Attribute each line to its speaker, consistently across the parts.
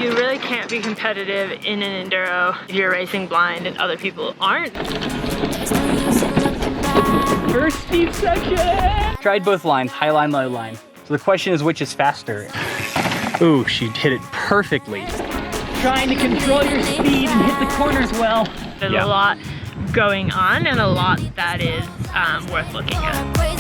Speaker 1: You really can't be competitive in an enduro if you're racing blind and other people aren't.
Speaker 2: First steep section! Tried both lines, high line, low line. So the question is, which is faster? Ooh, she hit it perfectly. Trying to control your speed and hit the corners well.
Speaker 1: There's a lot going on and a lot that is worth looking at.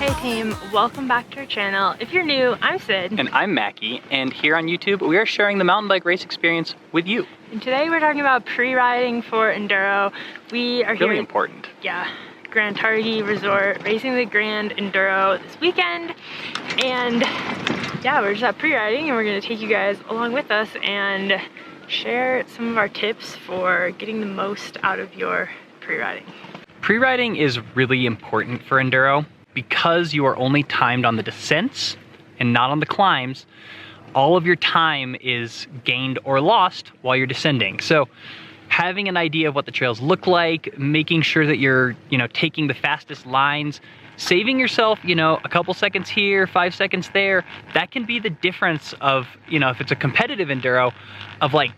Speaker 1: Hey team, welcome back to our channel. If you're new, I'm Sid.
Speaker 2: And I'm Mackie, and here on YouTube, we are sharing the mountain bike race experience with you.
Speaker 1: And today we're talking about pre-riding for enduro. We are
Speaker 2: really important.
Speaker 1: Yeah. Grand Targhee Resort, racing the Grand Enduro this weekend. And yeah, we're just at pre-riding and we're gonna take you guys along with us and share some of our tips for getting the most out of your pre-riding.
Speaker 2: Pre-riding is really important for enduro because you are only timed on the descents and not on the climbs. All of your time is gained or lost while you're descending. So having an idea of what the trails look like, making sure that you're, taking the fastest lines, saving yourself, a couple seconds here, 5 seconds there, that can be the difference of, if it's a competitive enduro, of like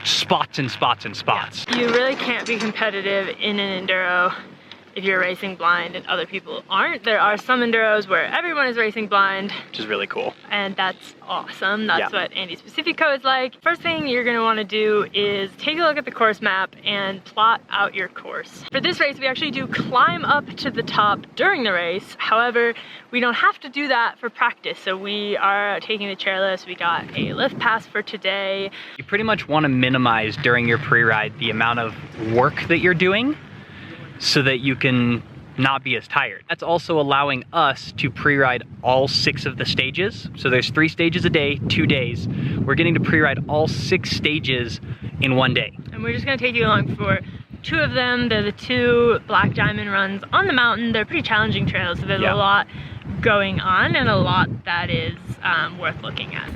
Speaker 2: spots and spots and spots.
Speaker 1: Yeah. You really can't be competitive in an enduro if you're racing blind and other people aren't. There are some enduros where everyone is racing blind,
Speaker 2: which is really cool.
Speaker 1: And that's awesome. That's what Andy's Pacifico is like. First thing you're gonna wanna do is take a look at the course map and plot out your course. For this race, we actually do climb up to the top during the race. However, we don't have to do that for practice. So we are taking the chairlifts. We got a lift pass for today.
Speaker 2: You pretty much wanna minimize during your pre-ride the amount of work that you're doing so that you can not be as tired. That's also allowing us to pre-ride all 6 of the stages. So there's 3 stages a day, 2 days. We're getting to pre-ride all 6 stages in 1 day.
Speaker 1: And we're just gonna take you along for 2 of them. They're the 2 Black Diamond runs on the mountain. They're pretty challenging trails, so there's a lot going on and a lot that is worth looking at.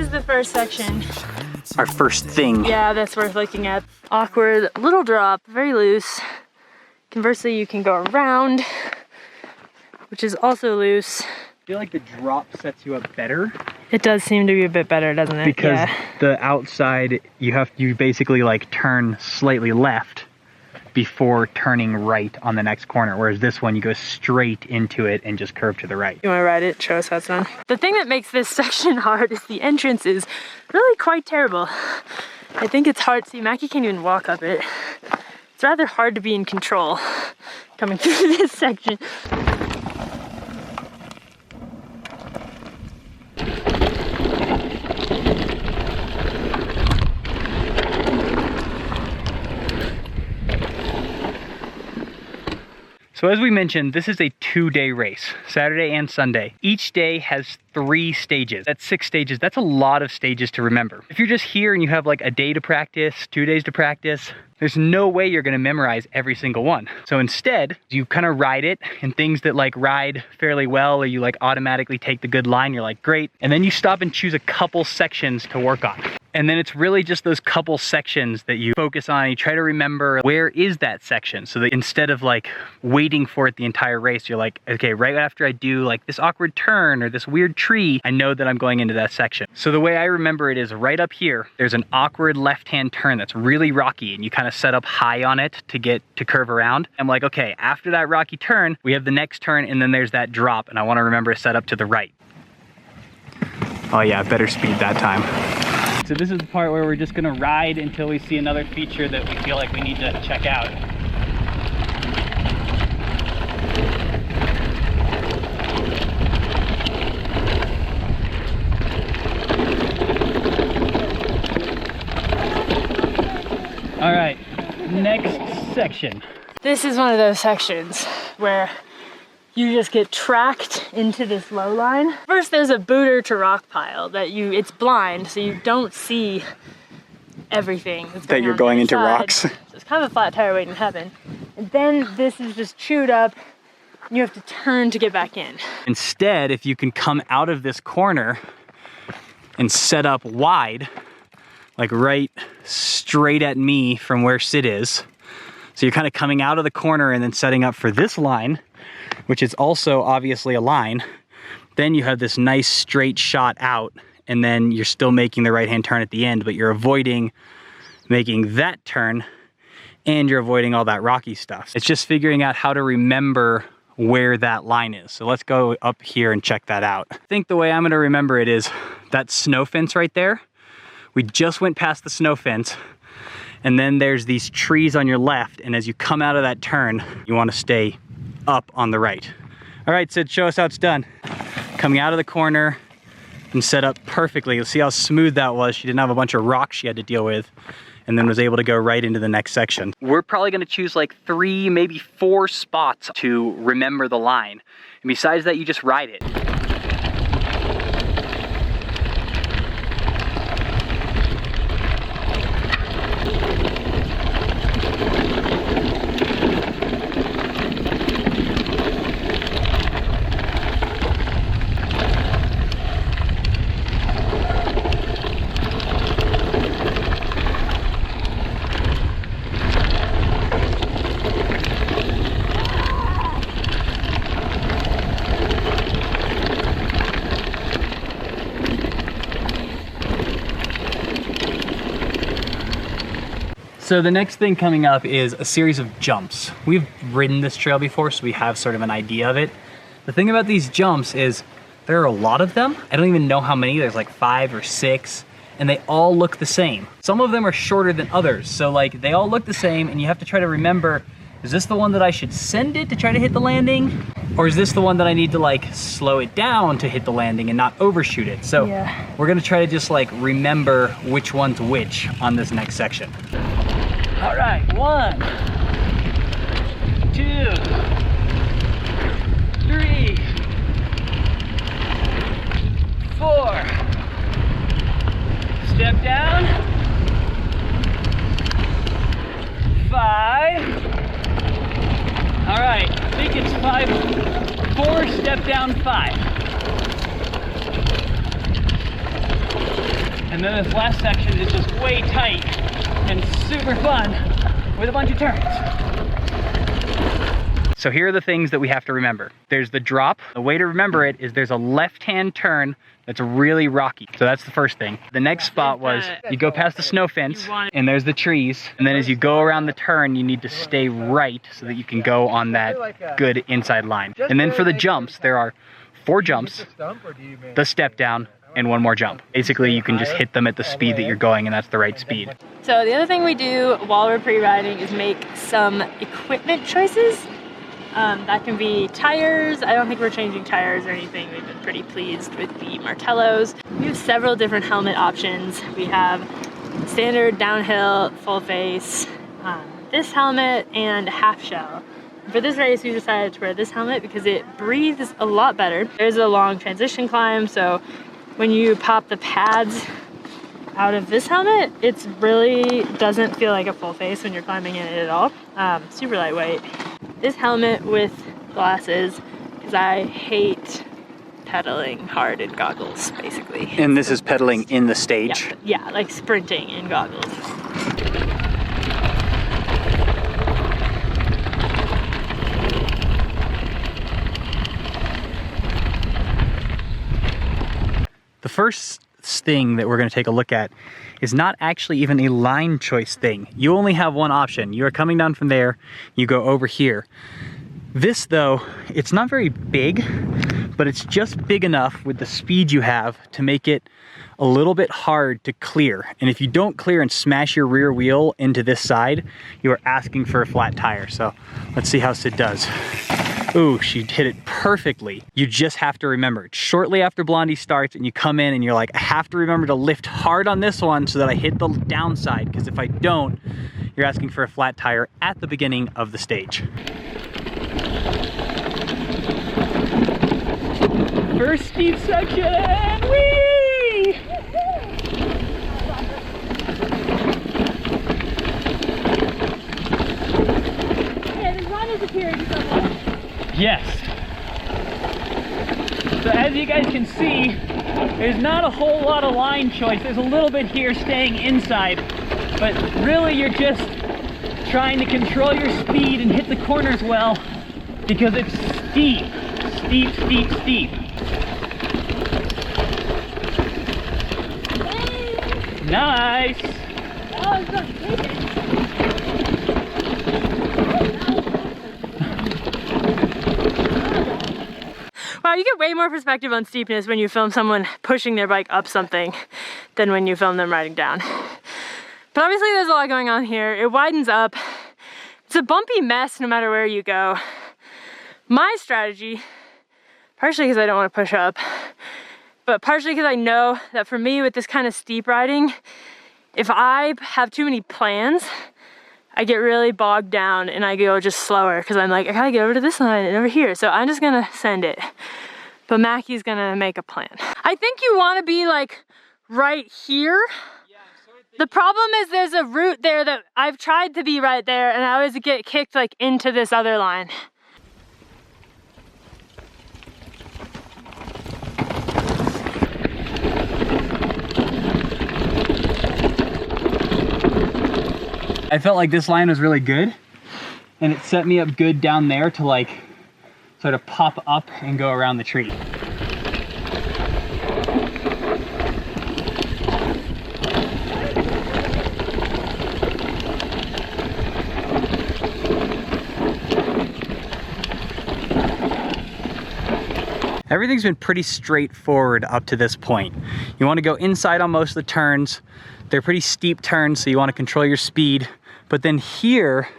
Speaker 1: The first section.
Speaker 2: Our first thing.
Speaker 1: Yeah, that's worth looking at. Awkward little drop, very loose. Conversely, you can go around, which is also loose.
Speaker 2: I feel like the drop sets you up better.
Speaker 1: It does seem to be a bit better, doesn't it?
Speaker 2: Because the outside, you basically like turn slightly left before turning right on the next corner, whereas this one you go straight into it and just curve to the right.
Speaker 1: You want to ride it? Show us how it's done. The thing that makes this section hard is the entrance is really quite terrible. I think it's hard. See, Mackie can't even walk up it. It's rather hard to be in control coming through this section.
Speaker 2: So as we mentioned, this is a 2-day race, Saturday and Sunday. Each day has 3 stages. That's 6 stages. That's a lot of stages to remember. If you're just here and you have like a day to practice, 2 days to practice, there's no way you're gonna memorize every single one. So instead, you kind of ride it, and things that like ride fairly well, or you like automatically take the good line, you're like, great. And then you stop and choose a couple sections to work on. And then it's really just those couple sections that you focus on. You try to remember where is that section, so that instead of like waiting for it the entire race, you're like, okay, right after I do like this awkward turn or this weird tree, I know that I'm going into that section. So the way I remember it is right up here, there's an awkward left-hand turn that's really rocky, and you kind of set up high on it to get to curve around. I'm like, okay, after that rocky turn, we have the next turn, and then there's that drop, and I want to remember to set up to the right. Oh yeah, better speed that time. So this is the part where we're just gonna ride until we see another feature that we feel like we need to check out. All right, next section.
Speaker 1: This is one of those sections where you just get tracked into this low line. First, there's a booter to rock pile that it's blind, so you don't see everything that's
Speaker 2: that you're going into rocks.
Speaker 1: So it's kind of a flat tire waiting to happen. And then this is just chewed up. You have to turn to get back in.
Speaker 2: Instead, if you can come out of this corner and set up wide, like right straight at me from where Sid is. So you're kind of coming out of the corner and then setting up for this line, which is also obviously a line. Then you have this nice straight shot out, and then you're still making the right-hand turn at the end, but you're avoiding making that turn, and you're avoiding all that rocky stuff. It's just figuring out how to remember where that line is. So let's go up here and check that out. I think the way I'm gonna remember it is that snow fence right there. We just went past the snow fence, and then there's these trees on your left, and as you come out of that turn, you wanna stay up on the right. All right, Sid, show us how it's done. Coming out of the corner and set up perfectly. You'll see how smooth that was. She didn't have a bunch of rocks she had to deal with, and then was able to go right into the next section. We're probably gonna choose like 3, maybe 4 spots to remember the line. And besides that, you just ride it. So the next thing coming up is a series of jumps. We've ridden this trail before, so we have sort of an idea of it. The thing about these jumps is there are a lot of them. I don't even know how many, there's like 5 or 6, and they all look the same. Some of them are shorter than others, so like they all look the same, and you have to try to remember, is this the one that I should send it to try to hit the landing? Or is this the one that I need to like slow it down to hit the landing and not overshoot it? So we're gonna try to just like remember which one's which on this next section. All right, 1, 2, 3, 4. Step down. 5. All right, I think it's 5, 4, step down 5. And then this last section is just way tight and super fun with a bunch of turns. So here are the things that we have to remember. There's the drop. The way to remember it is there's a left-hand turn that's really rocky. So that's the first thing. The next spot was you go past the snow fence and there's the trees. And then as you go around the turn, you need to stay right so that you can go on that good inside line. And then for the jumps, there are 4 jumps, the step down, and 1 more jump. Basically, you can just hit them at the speed that you're going, and that's the right speed.
Speaker 1: So the other thing we do while we're pre-riding is make some equipment choices. That can be tires. I don't think we're changing tires or anything. We've been pretty pleased with the Martellos. We have several different helmet options. We have standard, downhill, full face, this helmet, and half shell. For this race, we decided to wear this helmet because it breathes a lot better. There's a long transition climb, so when you pop the pads out of this helmet, it really doesn't feel like a full face when you're climbing in it at all. Super lightweight. This helmet with glasses, because I hate pedaling hard in goggles, basically.
Speaker 2: And this is pedaling in the stage?
Speaker 1: Yeah, like sprinting in goggles.
Speaker 2: The first thing that we're going to take a look at is not actually even a line choice thing. You only have one option. You are coming down from there, you go over here. This though, it's not very big, but it's just big enough with the speed you have to make it a little bit hard to clear. And if you don't clear and smash your rear wheel into this side, you are asking for a flat tire. So let's see how Sid does. Ooh, she hit it perfectly. You just have to remember it. Shortly after Blondie starts and you come in and you're like, I have to remember to lift hard on this one so that I hit the downside, because if I don't, you're asking for a flat tire at the beginning of the stage. First steep section! Whee!
Speaker 1: Okay, the run is appearing somewhat.
Speaker 2: Yes. So as you guys can see, there's not a whole lot of line choice. There's a little bit here staying inside, but really you're just trying to control your speed and hit the corners well because it's steep, steep, steep, steep. Nice.
Speaker 1: Oh, it's not sleeping. Wow, you get way more perspective on steepness when you film someone pushing their bike up something than when you film them riding down. But obviously there's a lot going on here. It widens up. It's a bumpy mess no matter where you go. My strategy, partially because I don't want to push up, but partially because I know that for me with this kind of steep riding, if I have too many plans, I get really bogged down and I go just slower because I'm like, I gotta get over to this line and over here. So I'm just gonna send it. But Mackie's gonna make a plan. I think you wanna be like right here. The problem is there's a route there that I've tried to be right there and I always get kicked like into this other line.
Speaker 2: I felt like this line was really good and it set me up good down there to like sort of pop up and go around the tree. Everything's been pretty straightforward up to this point. You want to go inside on most of the turns. They're pretty steep turns, so you want to control your speed. But then here,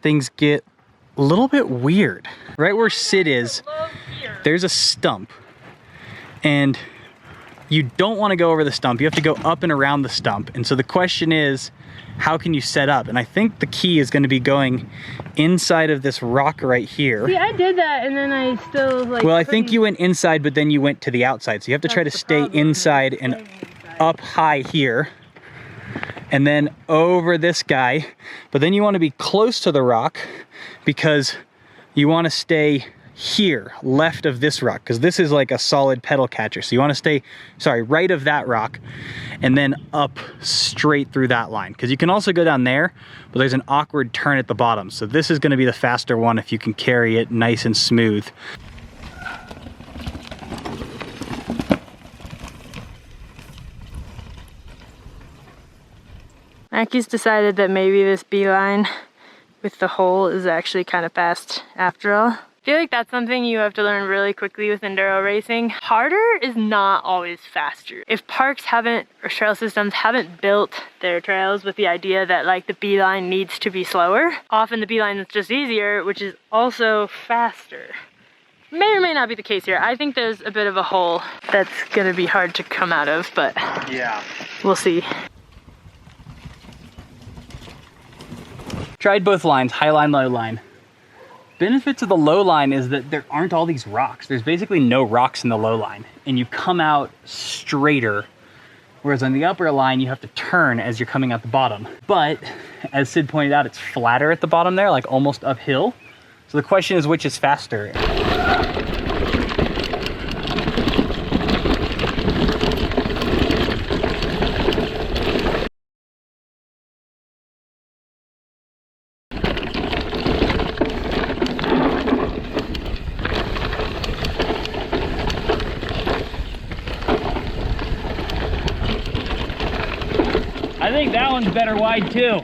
Speaker 2: things get a little bit weird. Right where Sid is, there's a stump. And you don't want to go over the stump. You have to go up and around the stump. And so the question is, how can you set up? And I think the key is going to be going inside of this rock right here.
Speaker 1: See, I did that and then I still like...
Speaker 2: Well, I think you went inside, but then you went to the outside. So you have to try to stay inside and up high here. And then over this guy. But then you want to be close to the rock because you want to stay here, left of this rock, because this is like a solid pedal catcher. So you want to stay, sorry, right of that rock and then up straight through that line. Because you can also go down there, but there's an awkward turn at the bottom. So this is going to be the faster one if you can carry it nice and smooth.
Speaker 1: Mackie's decided that maybe this beeline with the hole is actually kind of fast after all. I feel like that's something you have to learn really quickly with enduro racing. Harder is not always faster. If parks haven't, or trail systems haven't built their trails with the idea that like the beeline needs to be slower, often the beeline is just easier, which is also faster. May or may not be the case here. I think there's a bit of a hole that's gonna be hard to come out of, but yeah, we'll see.
Speaker 2: Tried both lines, high line, low line. Benefits of the low line is that there aren't all these rocks. There's basically no rocks in the low line and you come out straighter. Whereas on the upper line, you have to turn as you're coming out the bottom. But as Sid pointed out, it's flatter at the bottom there, like almost uphill. So the question is, which is faster? I think that one's better wide too.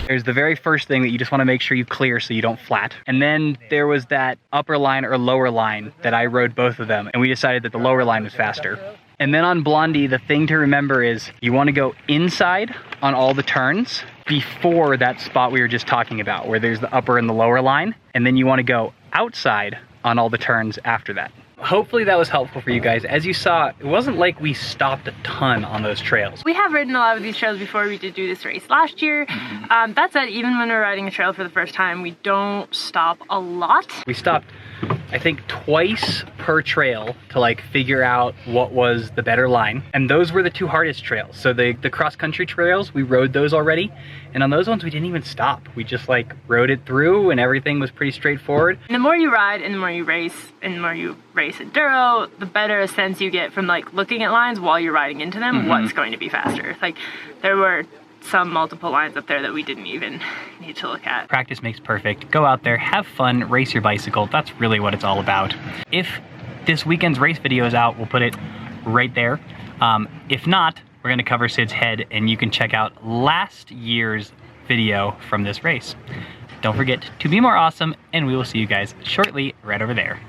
Speaker 2: There's the very first thing that you just want to make sure you clear so you don't flat. And then there was that upper line or lower line that I rode both of them, and we decided that the lower line was faster. And then on Blondie, the thing to remember is you want to go inside on all the turns before that spot we were just talking about, where there's the upper and the lower line. and then you want to go outside on all the turns after that. Hopefully that was helpful for you guys. As you saw, it wasn't like we stopped a ton on those trails.
Speaker 1: We have ridden a lot of these trails before. We did do this race last year. That said, even when we're riding a trail for the first time, we don't stop a lot.
Speaker 2: We stopped, I think, twice per trail to like figure out what was the better line. And those were the two hardest trails. So the cross-country trails, we rode those already. And on those ones, we didn't even stop. We just like rode it through and everything was pretty straightforward.
Speaker 1: And the more you ride and the more you race and the more you race enduro, the better a sense you get from like looking at lines while you're riding into them, what's going to be faster. Like there were some multiple lines up there that we didn't even need to look at.
Speaker 2: Practice makes perfect. Go out there, have fun, race your bicycle. That's really what it's all about. If this weekend's race video is out, we'll put it right there. If not, we're gonna cover Sid's head and you can check out last year's video from this race. Don't forget to be more awesome and we will see you guys shortly right over there.